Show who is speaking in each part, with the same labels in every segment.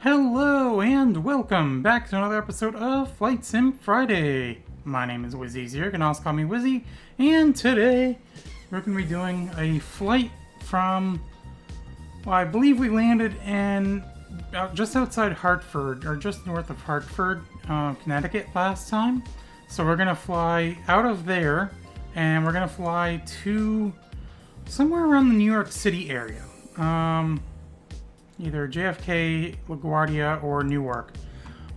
Speaker 1: Hello and welcome back to another episode of Flight Sim Friday. My name is Wizzy here, you can also call me Wizzy, and today we're going to be doing a flight from, well, I believe we landed in just outside Hartford, or just north of Hartford, Connecticut last time. So we're going to fly out of there, and we're going to fly to somewhere around the New York City area. Either JFK, LaGuardia, or Newark.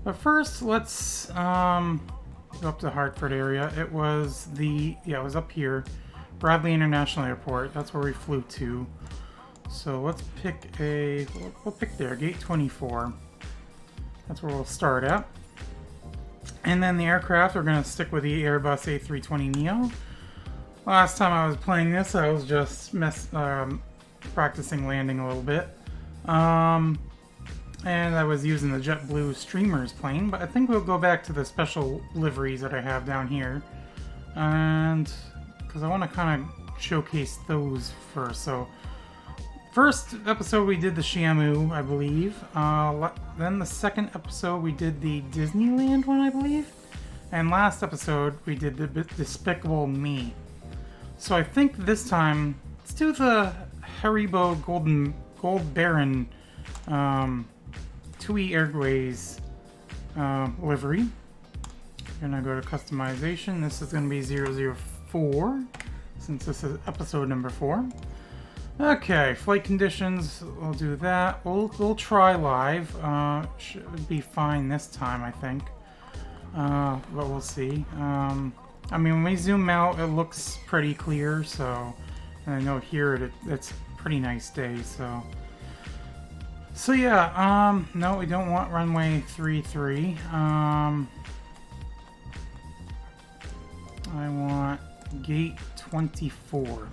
Speaker 1: But first, let's go up to the Hartford area. It was up here, Bradley International Airport. That's where we flew to. So let's pick we'll pick there, Gate 24. That's where we'll start at. And then the aircraft, we're going to stick with the Airbus A320neo. Last time I was playing this, I was just practicing landing a little bit. And I was using the JetBlue Streamers plane, but I think we'll go back to the special liveries that I have down here. And because I want to kind of showcase those first. So, first episode we did the Shamu, I believe. Then the second episode we did the Disneyland one, I believe. And last episode we did the Despicable Me. So I think this time, let's do the Haribo Gold Baron TUI Airways livery. Gonna go to customization. This is gonna be 004 since this is episode number 4. Okay, flight conditions. We'll do that. We'll try live. Should be fine this time, I think. But we'll see. I mean, when we zoom out, it looks pretty clear. So, and I know here it's pretty nice day, so yeah, no, we don't want runway 33. I want gate 24.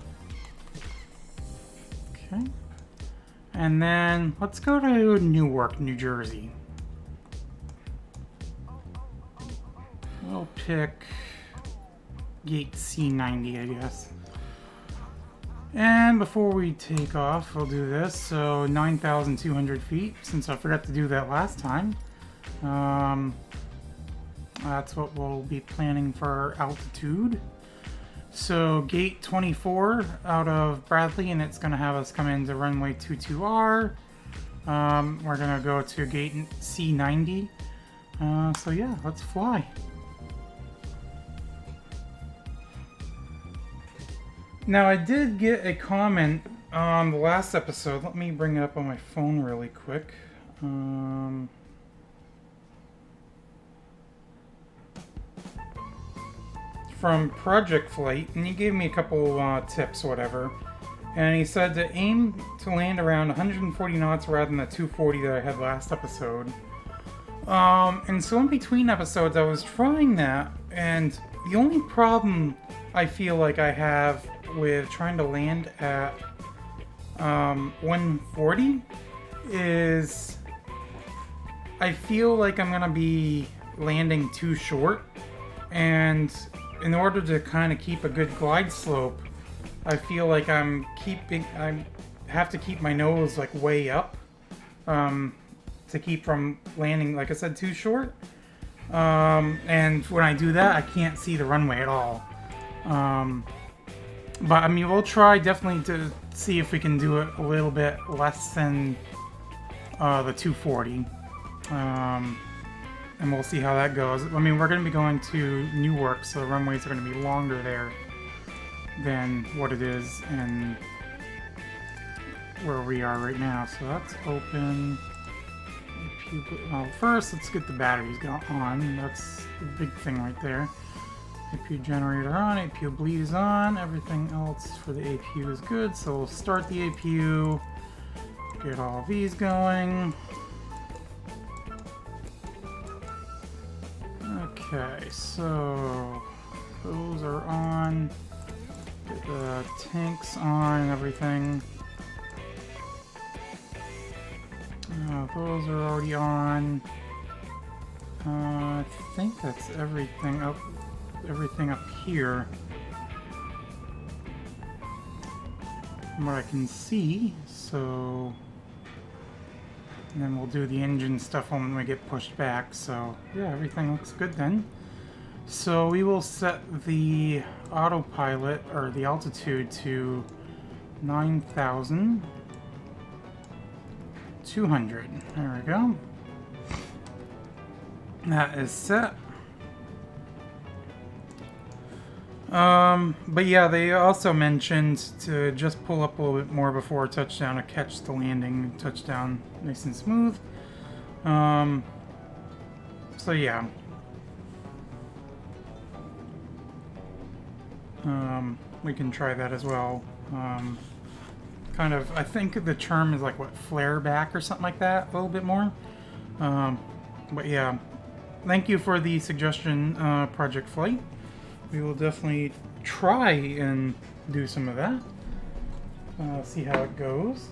Speaker 1: Okay. And then let's go to Newark, New Jersey. We'll pick gate C90, I guess. And before we take off, we'll do this. So 9,200 feet, since I forgot to do that last time. That's what we'll be planning for our altitude. So gate 24 out of Bradley, and it's going to have us come into runway 22R. We're going to go to gate C90. So yeah, let's fly. Now, I did get a comment on the last episode. Let me bring it up on my phone really quick. From Project Flight, and he gave me a couple tips, whatever. And he said to aim to land around 140 knots rather than the 240 that I had last episode. And so in between episodes, I was trying that, and the only problem I feel like I have with trying to land at 140 is I feel like I'm gonna be landing too short, and in order to kind of keep a good glide slope, I feel like I have to keep my nose like way up to keep from landing, like I said, too short. And when I do that, I can't see the runway at all. But I mean, we'll try definitely to see if we can do it a little bit less than the 240. And we'll see how that goes. I mean, we're going to be going to Newark, so the runways are going to be longer there than what it is in where we are right now. So that's open. Well, first, let's get the batteries on. That's the big thing right there. APU generator on, APU bleed is on, everything else for the APU is good, so we'll start the APU, get all these going. Okay, so those are on, get the tanks on and everything. Those are already on. I think that's everything up here from what I can see. So And then we'll do the engine stuff when we get pushed back. So yeah, everything looks good then. So we will set the autopilot, or the altitude, to 9,200. There we go. That is set. But yeah, they also mentioned to just pull up a little bit more before touchdown to catch the landing. Touchdown nice and smooth. So yeah. We can try that as well. Kind of, I think the term is like, what, flare back or something like that, a little bit more. But yeah, thank you for the suggestion, Project Flight. We will definitely try and do some of that. See how it goes.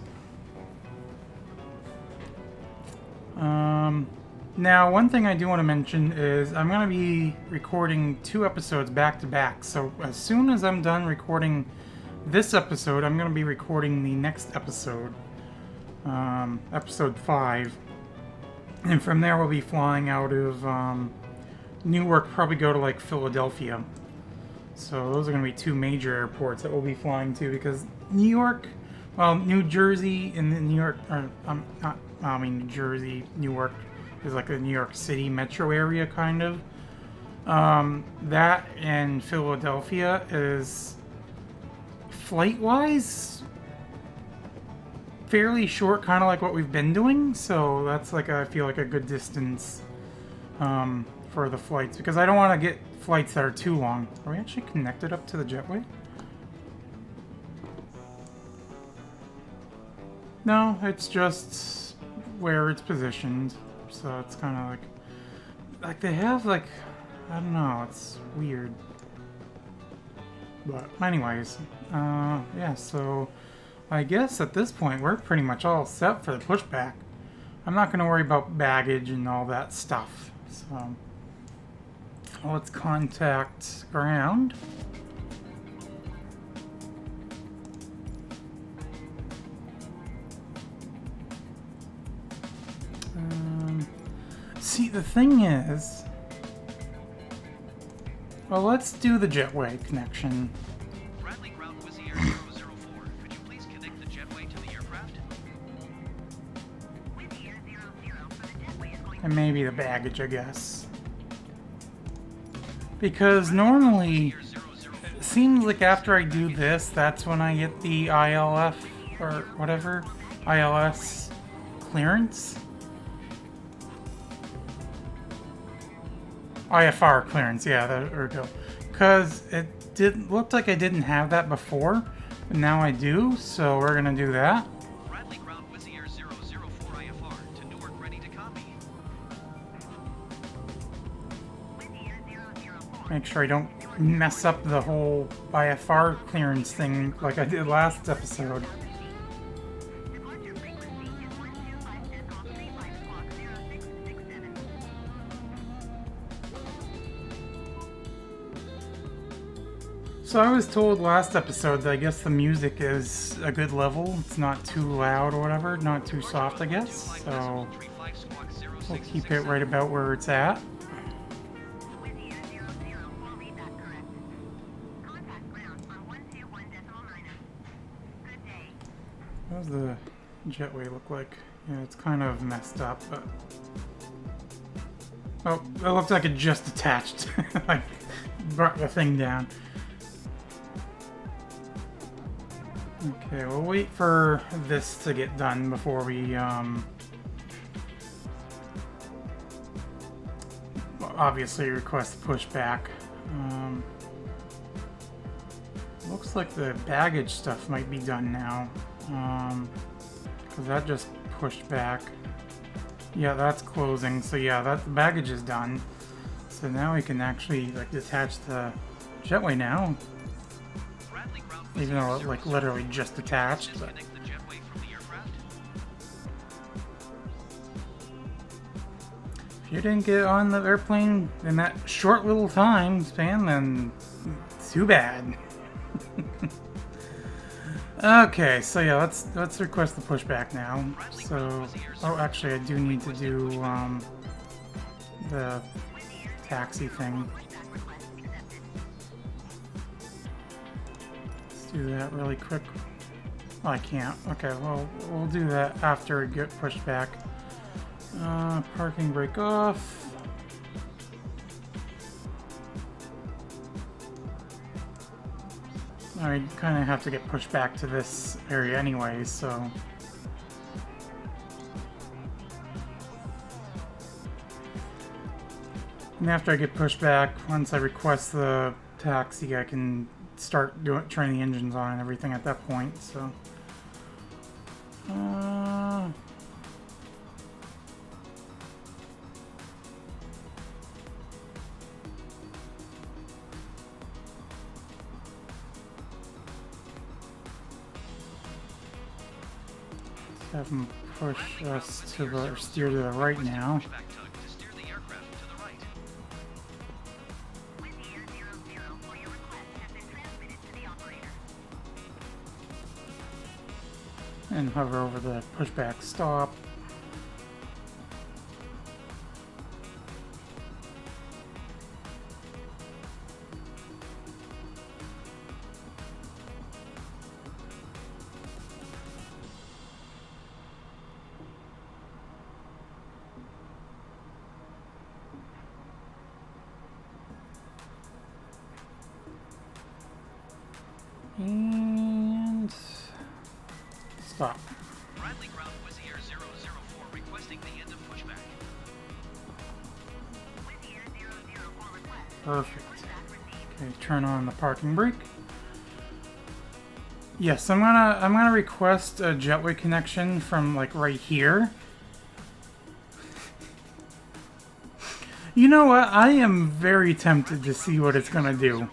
Speaker 1: Now, one thing I do want to mention is I'm going to be recording 2 episodes back to back. So as soon as I'm done recording this episode, I'm going to be recording the next episode, episode 5. And from there, we'll be flying out of Newark, probably go to like Philadelphia. So those are going to be 2 major airports that we'll be flying to, because New York, well, New Jersey and New York, or New Jersey, Newark is like a New York City metro area kind of. That and Philadelphia is flight-wise fairly short, kind of like what we've been doing. So that's like, I feel like a good distance for the flights, because I don't want to get flights that are too long. Are we actually connected up to the jetway? No, it's just where it's positioned. So it's kind of like they have like, I don't know, it's weird. But anyways, yeah, so I guess at this point we're pretty much all set for the pushback. I'm not going to worry about baggage and all that stuff. So let's contact ground. See, the thing is, well, let's do the jetway connection.
Speaker 2: Bradley Ground Wizzy Air 004. Could you please connect the jetway to the aircraft?
Speaker 1: And maybe the baggage, I guess. Because normally, it seems like after I do this, that's when I get the ILF, or whatever, ILS clearance. IFR clearance, yeah, there we go. Because it looked like I didn't have that before, but now I do, so we're gonna do that.
Speaker 2: Bradley Ground Wizzy Air 004 IFR to Newark, ready to copy.
Speaker 1: Make sure I don't mess up the whole IFR clearance thing like I did last episode. So I was told last episode that I guess the music is a good level. It's not too loud or whatever, not too soft, I guess. So we'll keep it right about where it's at. What does the jetway look like? Yeah, it's kind of messed up, but... Oh, it looks like it just detached. Like, brought the thing down. Okay, we'll wait for this to get done before we, obviously request pushback. Looks like the baggage stuff might be done now, because that just pushed back. Yeah, that's closing, so yeah, that the baggage is done. So now we can actually, like, detach the jetway now. Even though it, like, literally just attached, but... If you didn't get on the airplane in that short little time span, then too bad. Okay, so yeah, let's request the pushback now. So, oh, actually, I do need to do the taxi thing. Let's do that really quick. Oh, I can't. Okay, well, we'll do that after we get pushed back. Parking brake off. I kind of have to get pushed back to this area anyway, so... And after I get pushed back, once I request the taxi, I can start turning the engines on and everything at that point, so... Have them push us to the, or steer to the right now.
Speaker 2: Pushback tug to steer the aircraft to the right.
Speaker 1: And hover over the pushback stop. And stop.
Speaker 2: Bradley Ground Wizz Air 004 requesting the end of pushback.
Speaker 1: Perfect. Okay, turn on the parking brake. Yes, I'm gonna request a jetway connection from like right here. You know what? I am very tempted to see what it's gonna do.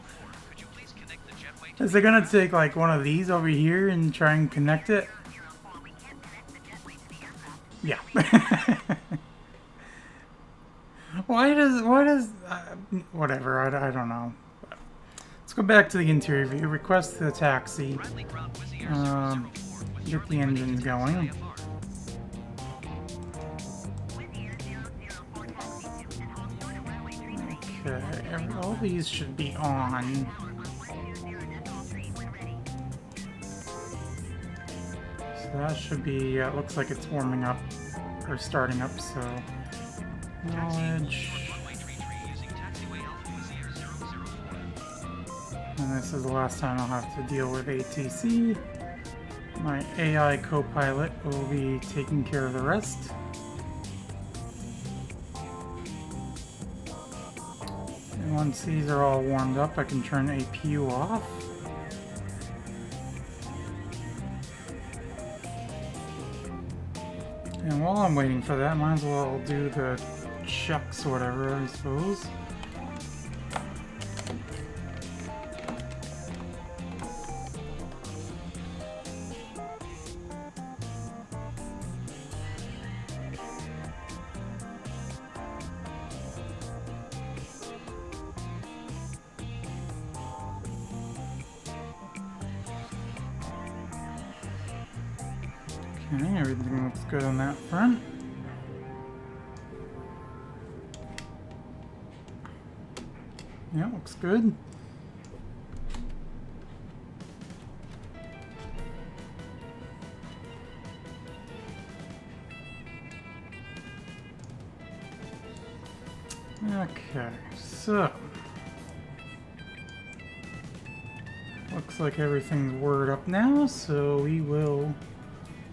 Speaker 2: Could you please connect the jetway to
Speaker 1: Is it gonna take like one of these over here and try and connect it? Yeah. Whatever, I don't know. Let's go back to the interior view, request the taxi,
Speaker 2: Bradley Ground Wizz Air 004 with
Speaker 1: get the engines going. Okay, all these should be on. So that should be, looks like it's warming up, or starting up, so... Knowledge... And this is the last time I'll have to deal with ATC. My AI co-pilot will be taking care of the rest. And once these are all warmed up, I can turn APU off. And while I'm waiting for that, might as well do the checks or whatever, I suppose. Okay, everything looks good on that front. Yeah, looks good. Okay, so looks like everything's wired up now, so we will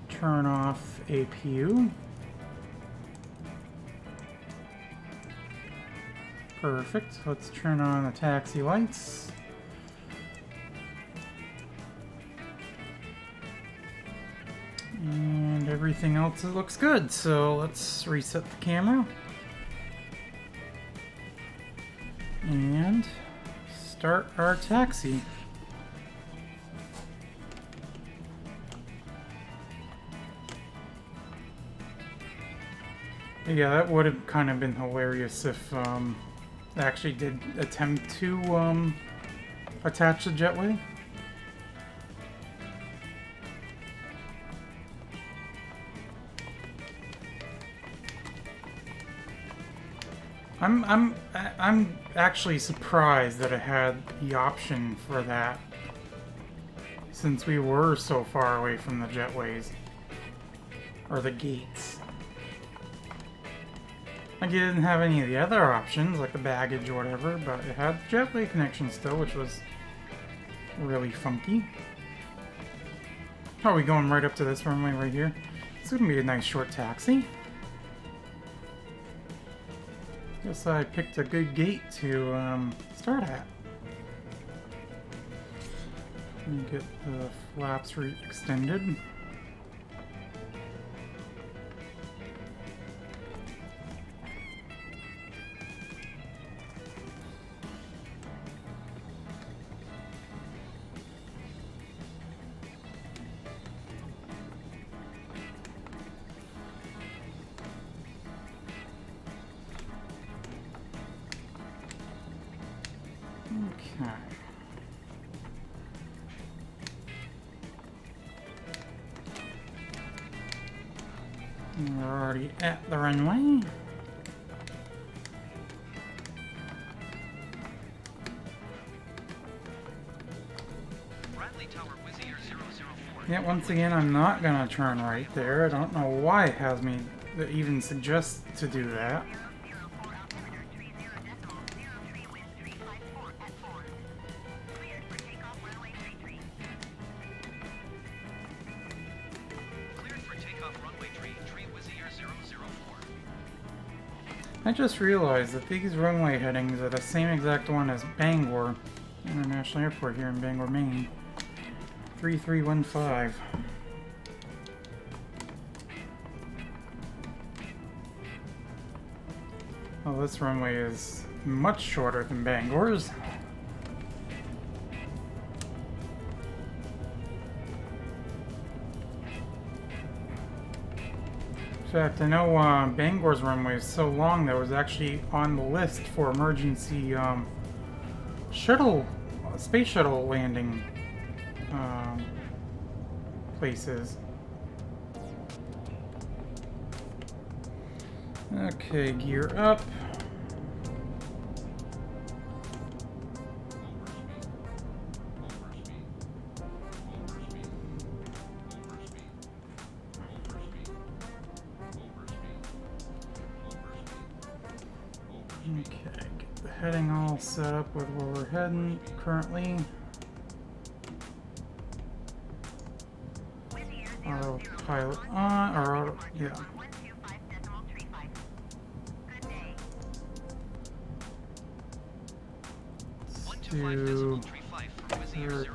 Speaker 1: turn off APU. Perfect. Let's turn on the taxi lights. And everything else looks good, so let's reset the camera. And start our taxi. Yeah, that would have kind of been hilarious if I actually did attempt to attach the jetway. I'm actually surprised that it had the option for that, since we were so far away from the jetways or the gates. Like, it didn't have any of the other options, like the baggage or whatever, but it had jetway connection still, which was really funky. Are we going right up to this runway right here? This is gonna be a nice short taxi. Guess I picked a good gate to start at. Let me get the flaps extended. Okay. We're already at the runway.
Speaker 2: Bradley Tower, Wizz Air 004.
Speaker 1: Yeah, once again, I'm not gonna turn right there. I don't know why it has me even suggest to do that.
Speaker 2: Cleared for takeoff runway tree Wizz Air 004.
Speaker 1: I just realized that these runway headings are the same exact one as Bangor International Airport here in Bangor, Maine. 3315. Well, this runway is much shorter than Bangor's. In fact, I know Bangor's runway is so long that it was actually on the list for emergency space shuttle landing places. Okay, gear up. Okay, get the heading all set up with where we're heading currently. Autopilot on, or auto, yeah. We're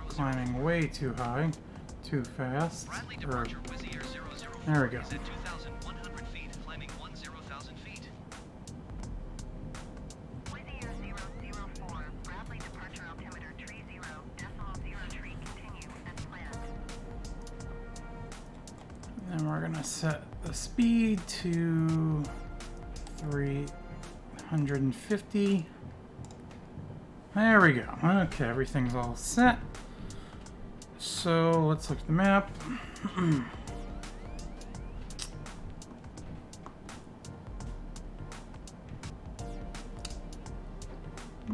Speaker 1: climbing way too high, too fast.
Speaker 2: Bradley
Speaker 1: Or,
Speaker 2: departure Wizz Air 004.
Speaker 1: there we go.
Speaker 2: Is at 2,100 feet, climbing 10,000 feet.
Speaker 3: Wizz Air 004, Bradley departure altimeter tree 0.03, continue as planned.
Speaker 1: And then we're gonna set the speed to 350. There we go. Okay, everything's all set. So let's look at the map.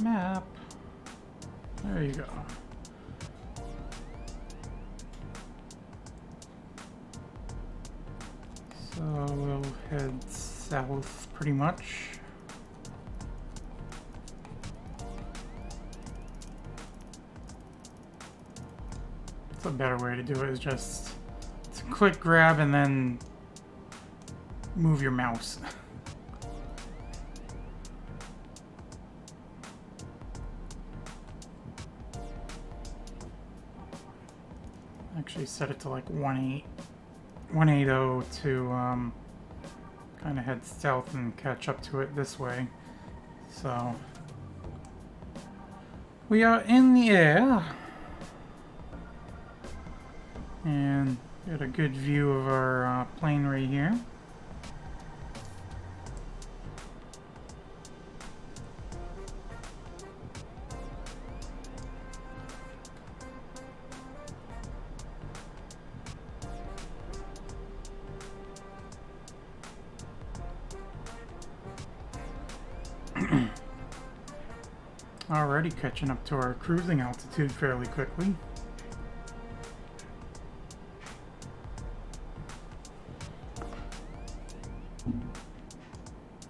Speaker 1: Map. There you go. So we'll head south pretty much. A better way to do it is just to click grab and then move your mouse. Actually set it to like 180 to kind of head south and catch up to it this way. So we are in the air. And get a good view of our plane right here. Already catching up to our cruising altitude fairly quickly.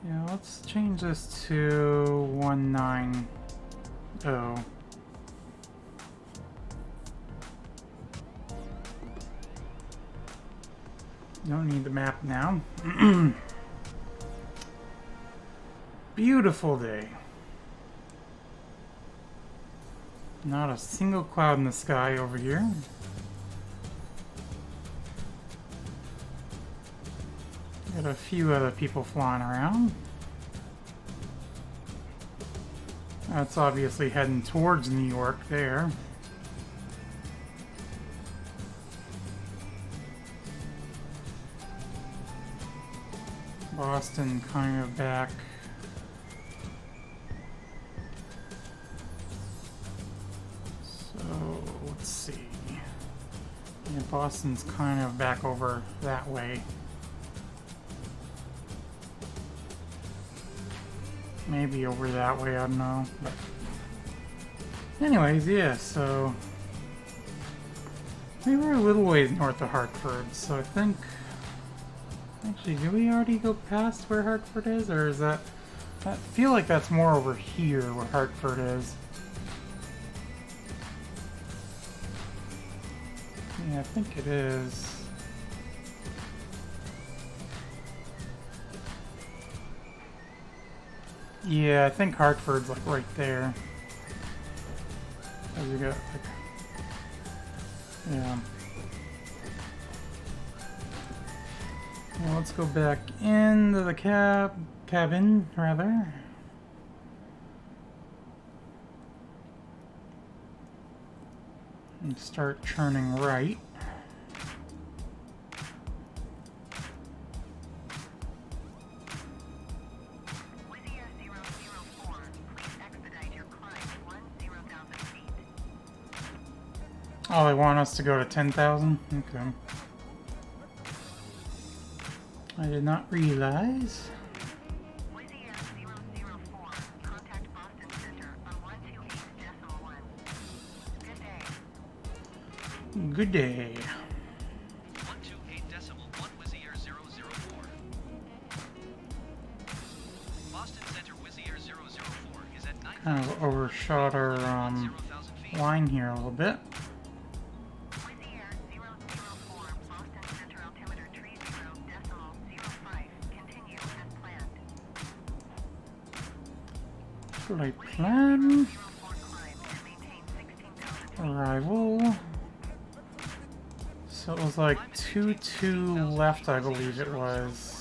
Speaker 1: Yeah, let's change this to 190. Don't need the map now. Beautiful day. Not a single cloud in the sky over here. Got a few other people flying around. That's obviously heading towards New York there. Boston kind of back. So let's see. Yeah, Boston's kind of back over that way. Maybe over that way, I don't know. But anyways, yeah, so we were a little ways north of Hartford, so I think... Actually, did we already go past where Hartford is, or is that... I feel like that's more over here where Hartford is. Yeah, I think it is. Yeah, I think Hartford's like right there. As we got like... Yeah. Well, let's go back into the cabin, rather. And start turning right.
Speaker 3: Wizz Air 004, please expedite your climb 10,000 feet.
Speaker 1: Oh, they want us to go to 10,000? Okay. I did not realize.
Speaker 3: Wizz Air 004, contact Boston Center on 128.1. Good day.
Speaker 1: Good day.
Speaker 2: 128.1 Wizz Air 004. Boston Center Wizz Air 004 is at 9,000
Speaker 1: Kind of overshot our
Speaker 2: 0,000 feet.
Speaker 1: line here a little bit.
Speaker 3: Wizz Air 004, Boston Center altimeter 30.05. Continue as planned.
Speaker 1: Should I plan?
Speaker 3: 04 climb and maintain 16,000 feet.
Speaker 1: Arrival. So it was like 2-2 left, I believe it was.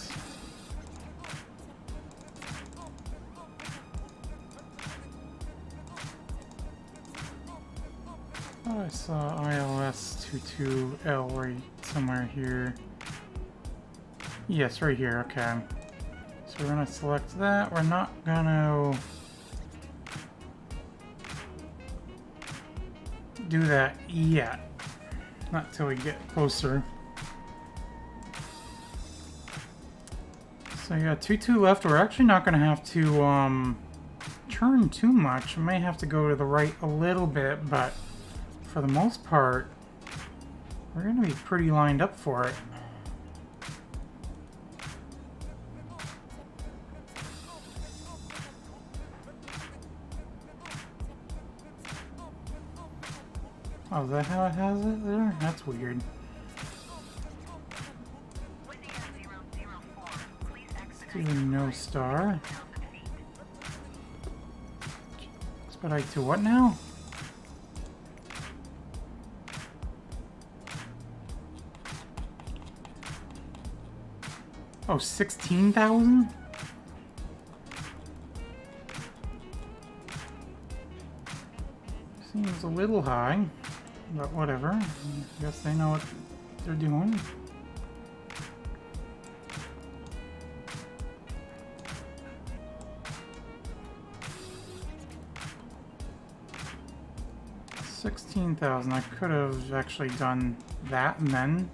Speaker 1: Oh, I saw ILS 22L right somewhere here. Yes, right here, okay. So we're gonna select that. We're not gonna do that yet. Not till we get closer. So yeah, 2-2 left. We're actually not gonna have to turn too much. We may have to go to the right a little bit, but for the most part, we're gonna be pretty lined up for it. Oh, is that how it has it there? That's weird.
Speaker 3: Wizz Air 004, please
Speaker 1: Let's do
Speaker 3: expedite
Speaker 1: the
Speaker 3: your
Speaker 1: no
Speaker 3: climb
Speaker 1: star.
Speaker 3: 10,000 feet.
Speaker 1: Expedite to what now? Oh, 16,000? Seems a little high, but whatever. I guess they know what they're doing. $16,000. I could have actually done that and then.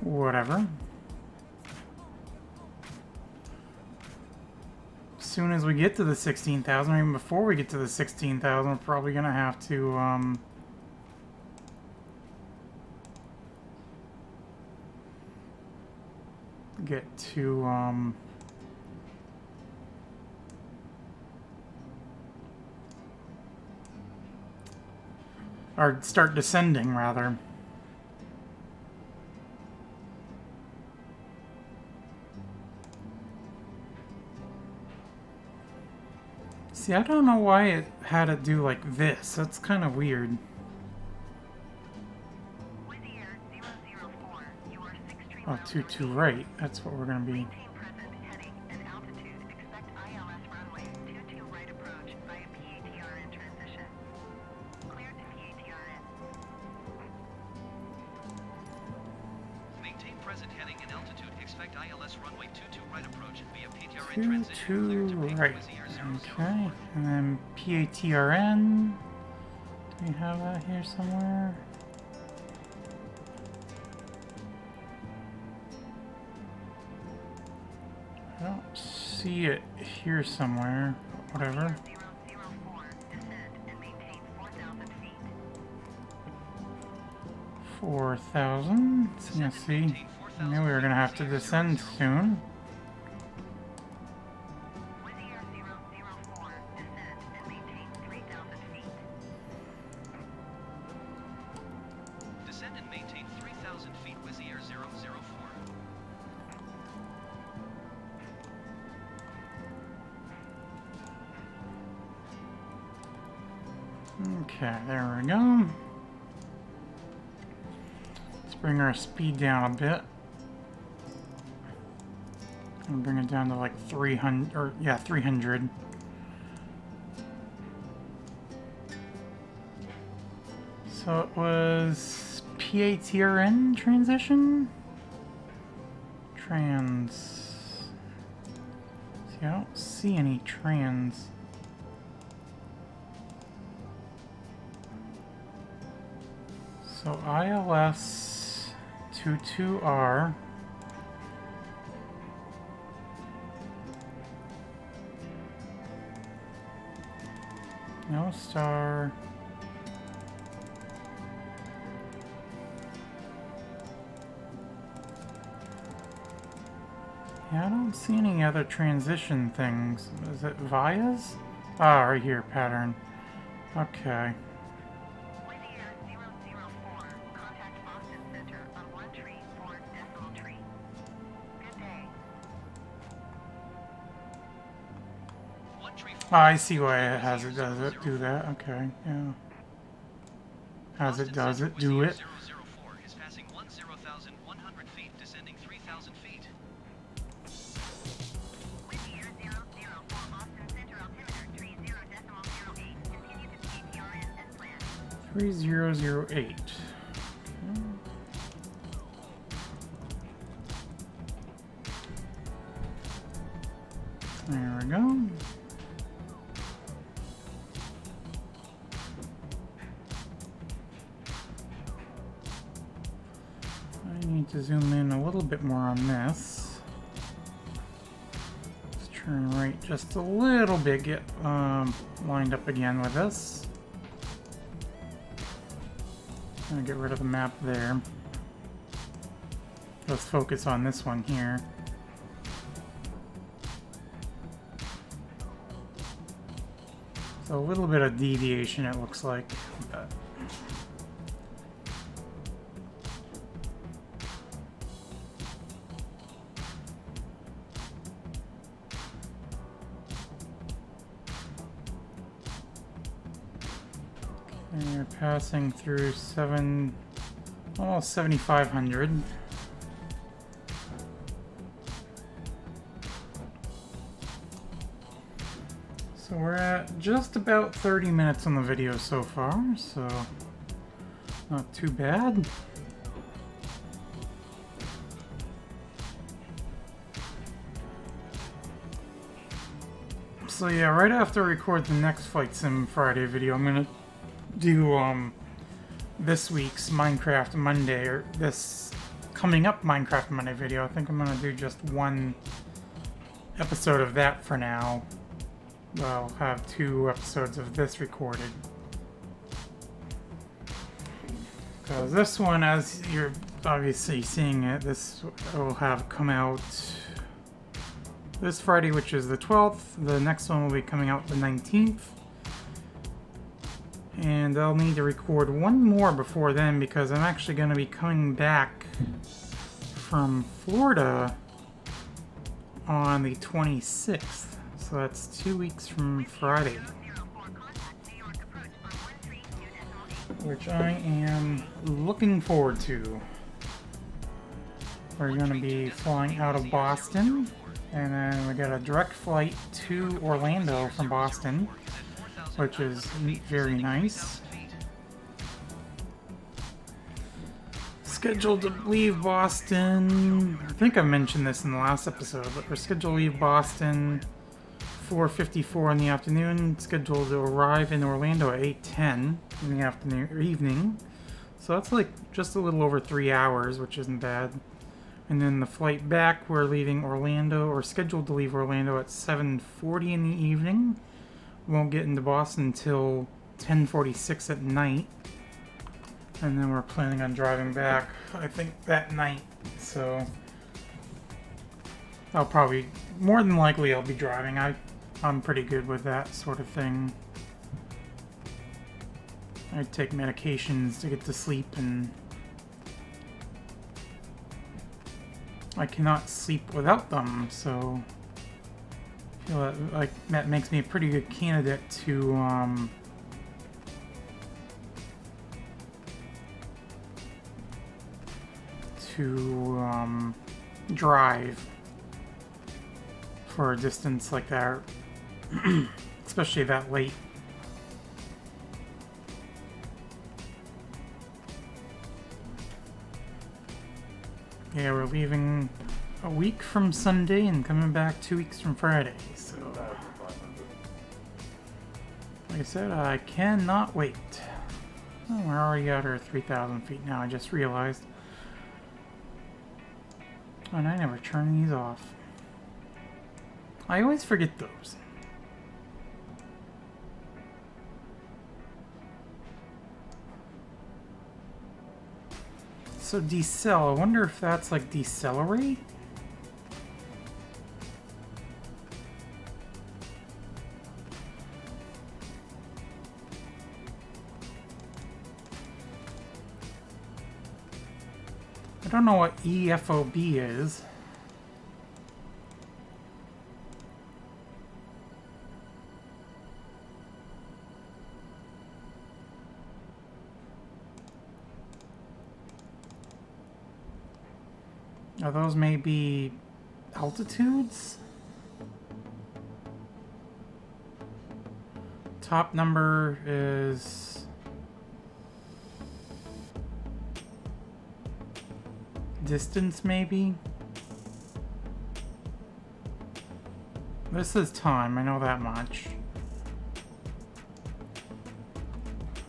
Speaker 1: Whatever. soon as we get to the 16,000, or even before we get to the 16,000, we're probably gonna have to get to or start descending rather. See, I don't know why it had it do like this. That's kind of weird.
Speaker 3: Wizz Air 004, you are 6
Speaker 1: Oh, 22 right. That's what we're gonna be.
Speaker 3: Maintain present heading and altitude. Expect ILS runway 22 right approach via PATRN transition. Cleared to PATRN.
Speaker 2: Maintain present heading and altitude. Expect ILS runway 22 right approach via PTRN transition. Cleared to
Speaker 1: 22
Speaker 2: make
Speaker 1: right.
Speaker 2: Wizz Air 004.
Speaker 1: Okay, and then PATRN. Do we have that here somewhere? I don't see it here somewhere. Whatever.
Speaker 3: 004, descend and maintain 4,000 feet.
Speaker 1: 4,000.
Speaker 2: Descend
Speaker 1: Let's
Speaker 2: and
Speaker 1: see.
Speaker 2: maintain
Speaker 1: I knew we were gonna have to descend soon.
Speaker 3: Wizz Air 004, descend and maintain 3,000 feet.
Speaker 2: Descend and maintain 3,000 feet. Wizz Air 004.
Speaker 1: Okay, there we go. Let's bring our speed down a bit. And bring it down to like 300, or yeah, 300. So it was PATRN transition? Trans. See, I don't see any trans. So ILS 22R. No star. Yeah, I don't see any other transition things. Is it Vias? Ah, right here, pattern. Okay.
Speaker 3: Wizz Air 004, contact Boston Center on 134.3. Good day.
Speaker 1: Oh, I see why it has it does it do that. Okay, yeah. As it does it do it.
Speaker 2: 004 is passing 10,100 feet, descending 3,000 feet.
Speaker 3: Wizz Air 004, Boston Center altimeter 30.08. Continue to PTRN as planned.
Speaker 1: 3008. There we go. I need to zoom in a little bit more on this. Let's turn right just a little bit, get lined up again with this. I'm gonna get rid of the map there. Let's focus on this one here. So a little bit of deviation it looks like, but okay, we're passing through almost 7,500. So we're at just about 30 minutes on the video so far, so not too bad. So yeah, right after I record the next Flight Sim Friday video, I'm gonna do this week's Minecraft Monday, or this coming up Minecraft Monday video. I think I'm gonna do just one episode of that for now. I'll have 2 episodes of this recorded. Because this one, as you're obviously seeing it, this will have come out this Friday, which is the 12th. The next one will be coming out the 19th. And I'll need to record one more before then because I'm actually going to be coming back from Florida on the 26th. So that's 2 weeks from Friday. Which I am looking forward to. We're going to be flying out of Boston, and then we got a direct flight to Orlando from Boston, which is very nice. Scheduled to leave Boston, I think I mentioned this in the last episode, but we're scheduled to leave Boston 4:54 in the afternoon, scheduled to arrive in Orlando at 8:10 in the afternoon or evening. So that's like just a little over 3 hours, which isn't bad. And then the flight back, we're leaving Orlando, or scheduled to leave Orlando at 7:40 in the evening. We won't get into Boston until 10:46 at night. And then we're planning on driving back, I think, that night. So I'll probably, more than likely, I'll be driving. I'm pretty good with that sort of thing. I take medications to get to sleep, and I cannot sleep without them, so I feel like that makes me a pretty good candidate to drive for a distance like that, especially that late. Yeah, we're leaving a week from Sunday and coming back 2 weeks from Friday, so like I said, I cannot wait. Oh, we're already at our 3,000 feet now, I just realized. And I never turn these off. I always forget those. So decel, I wonder if that's like decelerate? I don't know what EFOB is. Are those maybe altitudes? Top number is distance, maybe? This is time, I know that much.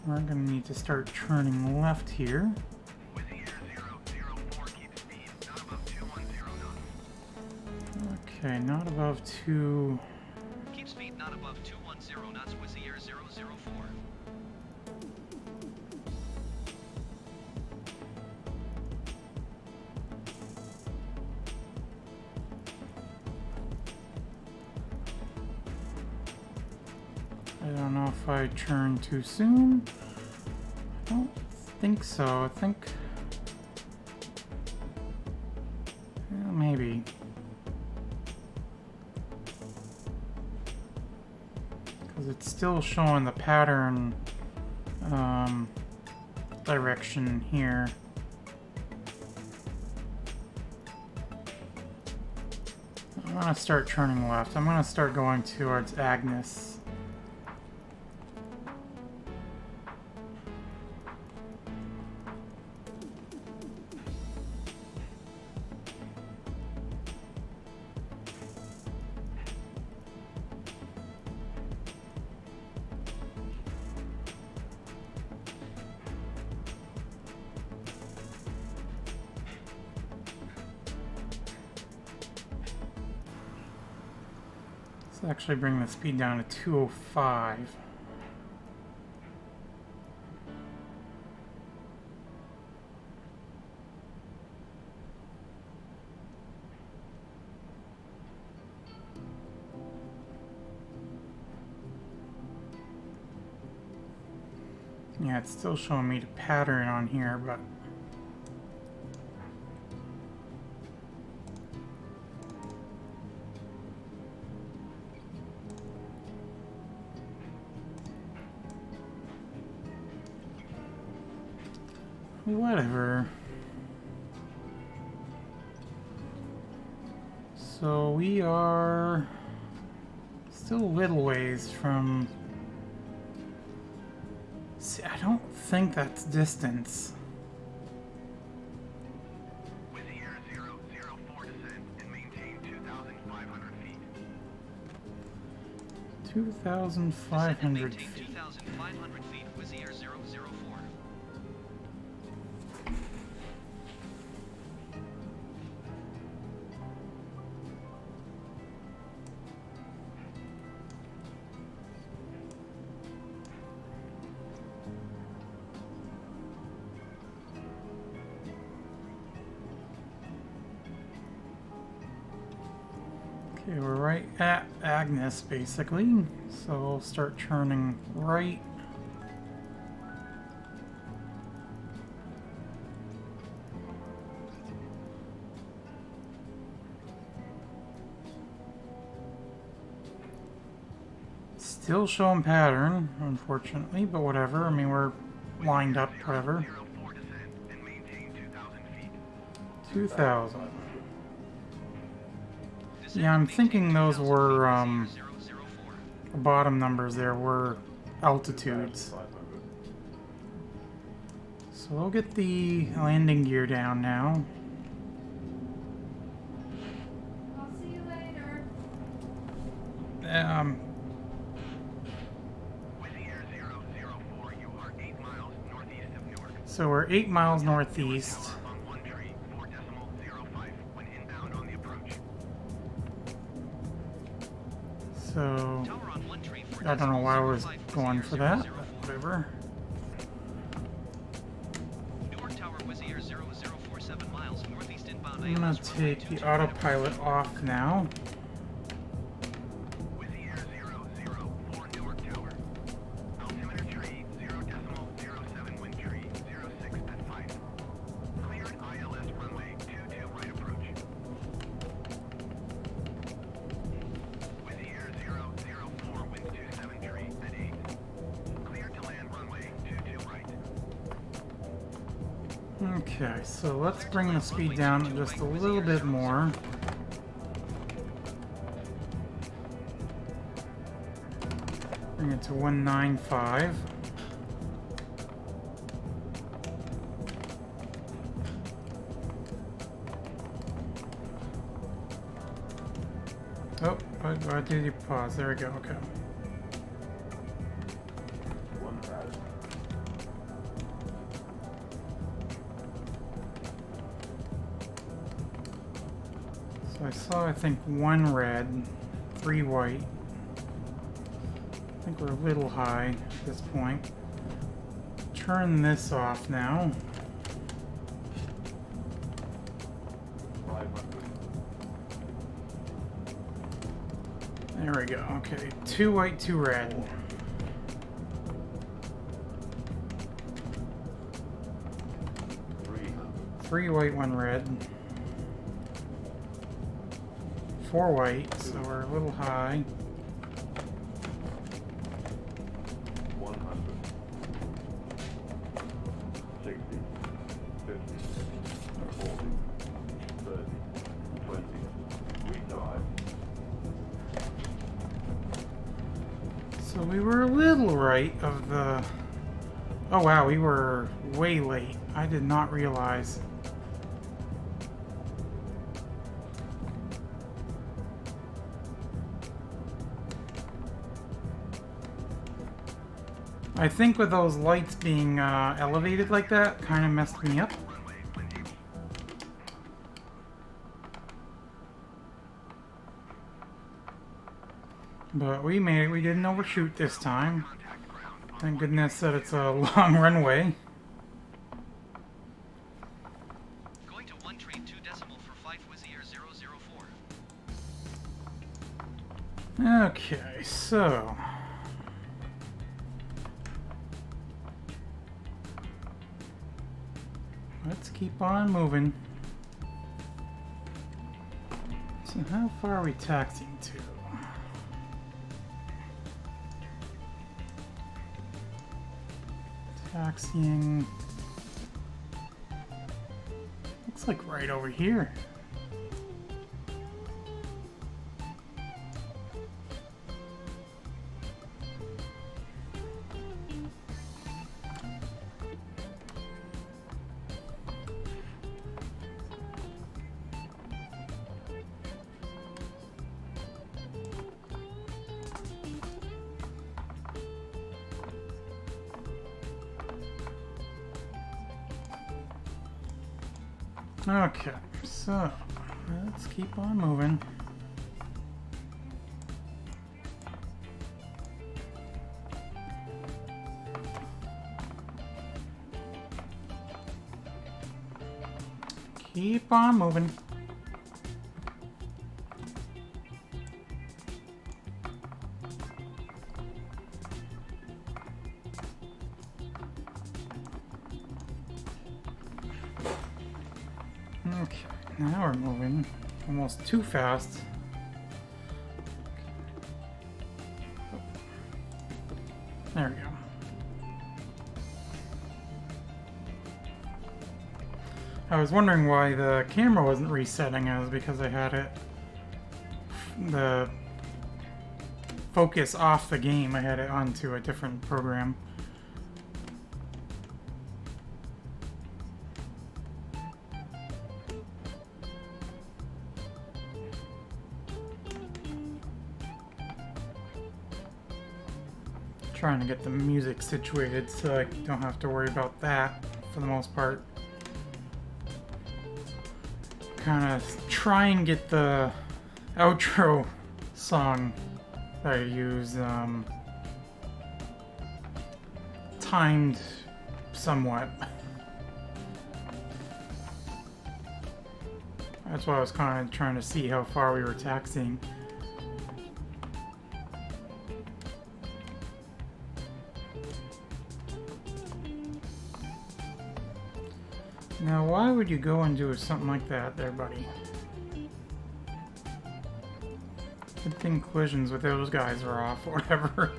Speaker 1: We're gonna need to start turning left here. Okay, not above 2.
Speaker 2: Keep speed not above 210 knots with the air 004.
Speaker 1: I don't know if I turned too soon. I don't think so. I think... well, maybe. Because it's still showing the pattern direction here. I'm going to start turning left. I'm going to start going towards Agnes. Let's actually bring the speed down to 205. Yeah, it's still showing me the pattern on here, but whatever. So we are still a little ways from... See, I don't think that's distance.
Speaker 4: With Sierra 004 descent and maintain 2,500 feet.
Speaker 1: 2,500
Speaker 2: Maintain
Speaker 1: feet.
Speaker 2: 2,500 feet with Air 004.
Speaker 1: Okay, we're right at Agnes, basically. So we'll start turning right. Still showing pattern, unfortunately, but whatever. I mean, we're lined up, whatever.
Speaker 4: 04 descent and maintain 2,000 feet.
Speaker 1: 2,000. Yeah, I'm thinking those were, the bottom numbers there were altitudes. So we'll get the landing gear down now.
Speaker 5: I'll see you later.
Speaker 4: With Sierra 004, you are 8 miles northeast of Newark.
Speaker 1: So we're 8 miles northeast.
Speaker 4: Tower on 1 tree, 4.05 when inbound on the approach.
Speaker 1: So
Speaker 2: Tower on 1 tree for
Speaker 1: I don't know why I was
Speaker 2: 005
Speaker 1: going for that.
Speaker 2: 004.
Speaker 1: Whatever.
Speaker 2: Newark Tower with Air 0047 miles northeast inbound
Speaker 1: I'm gonna
Speaker 2: ALS runway
Speaker 1: take the
Speaker 2: 22
Speaker 1: autopilot off now.
Speaker 4: With Sierra 004 Newark Tower. Altimeter tree 0.07 wind tree 06 at 5. Cleared ILS runway 22 right approach. With Sierra 004 wind 27 tree at 8. Cleared to land runway 22 right.
Speaker 1: Okay, so let's bring the speed down just a little bit more. Bring it to 195. Oh, why did you pause? There we go, okay. So I saw, I think, 1 red, 3 white. I think we're a little high at this point. Turn this off now. There we go. Okay, 2 white, 2 red. Three white, 1 red. 4 white, so we're a little high.
Speaker 6: 100, 60, 50, 40, 30, 20, redive.
Speaker 1: So we were a little right of the... Oh wow, we were way late. I did not realize. I think with those lights being elevated like that, kind of messed me up. But we made it. We didn't overshoot this time. Thank goodness that it's a long runway.
Speaker 2: Going to 1 train 2 decimal for flight Wizz Air 004.
Speaker 1: Okay, so... let's keep on moving. So how far are we taxiing to? Taxiing... looks like right over here. Okay, so let's keep on moving. Keep on moving. Okay, now we're moving almost too fast. There we go. I was wondering why the camera wasn't resetting. It was because I had it the focus off the game. I had it onto a different program. Trying to get the music situated so I don't have to worry about that for the most part. Kind of try and get the outro song that I use timed somewhat. That's why I was kind of trying to see how far we were taxiing. Now, why would you go and do something like that there, buddy? Good thing collisions with those guys are off, or whatever.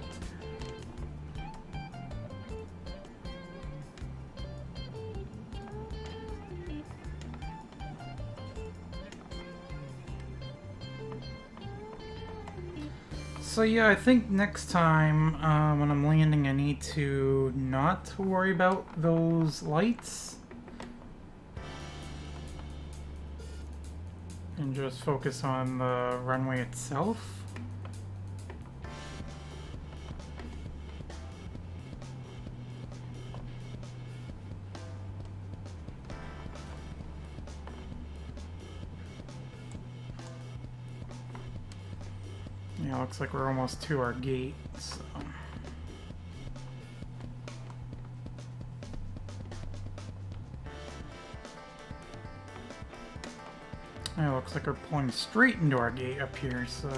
Speaker 1: So yeah, I think next time when I'm landing I need to not worry about those lights. And just focus on the runway itself. Yeah, looks like we're almost to our gate, so. It looks like we're pulling straight into our gate up here, so...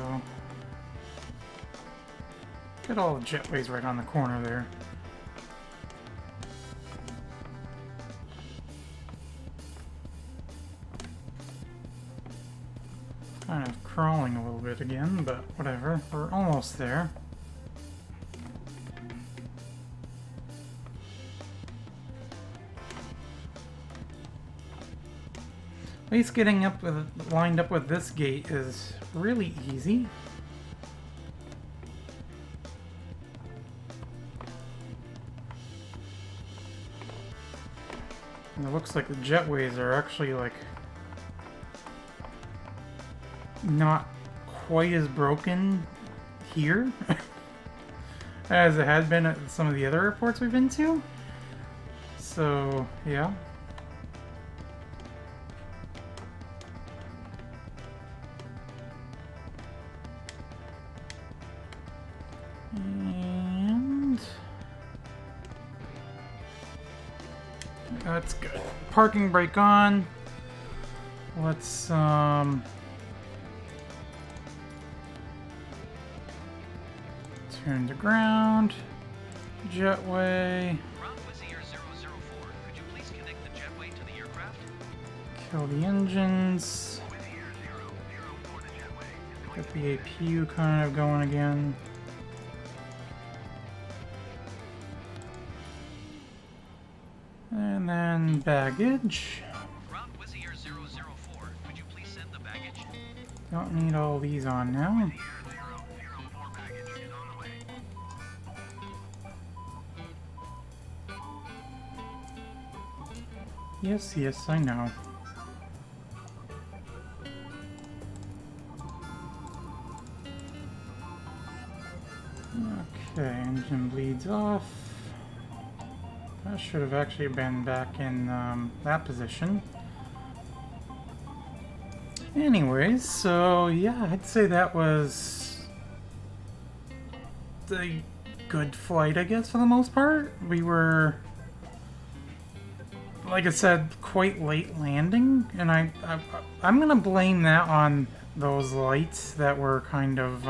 Speaker 1: Get all the jetways right on the corner there. Kind of crawling a little bit again, but whatever. We're almost there. At least getting up with, lined up with this gate is really easy. And it looks like the jetways are actually like not quite as broken here as it had been at some of the other airports we've been to. So, yeah. And that's good. Parking brake on. Let's turn to ground. Jetway.
Speaker 2: Ground Wizzier 004, could you please connect the jetway to the aircraft?
Speaker 1: Kill the engines. Get the APU kind of going again. And then baggage.
Speaker 2: Ground Wizzier 004, could you please send the baggage?
Speaker 1: Don't need all these on now. Yes, yes, I know. Okay, engine bleeds off. That should have actually been back in that position. Anyways, so yeah, I'd say that was a good flight, I guess, for the most part. We were, like I said, quite late landing, and I'm gonna blame that on those lights that were kind of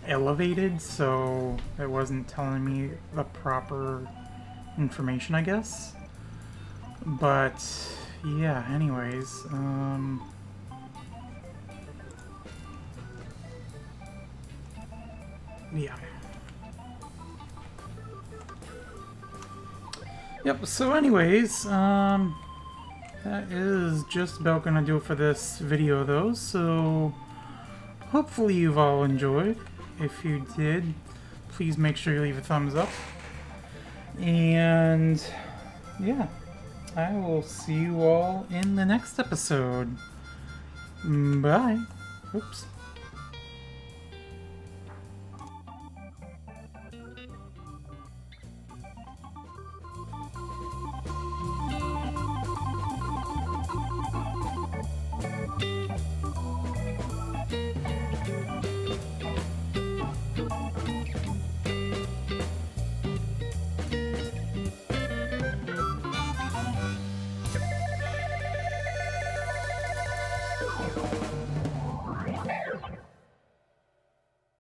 Speaker 1: elevated, so it wasn't telling me the proper information, I guess. But yeah, anyways, yeah. Yep, so anyways, that is just about gonna do it for this video though, so hopefully you've all enjoyed. If you did, please make sure you leave a thumbs up. And yeah, I will see you all in the next episode. Bye. Oops.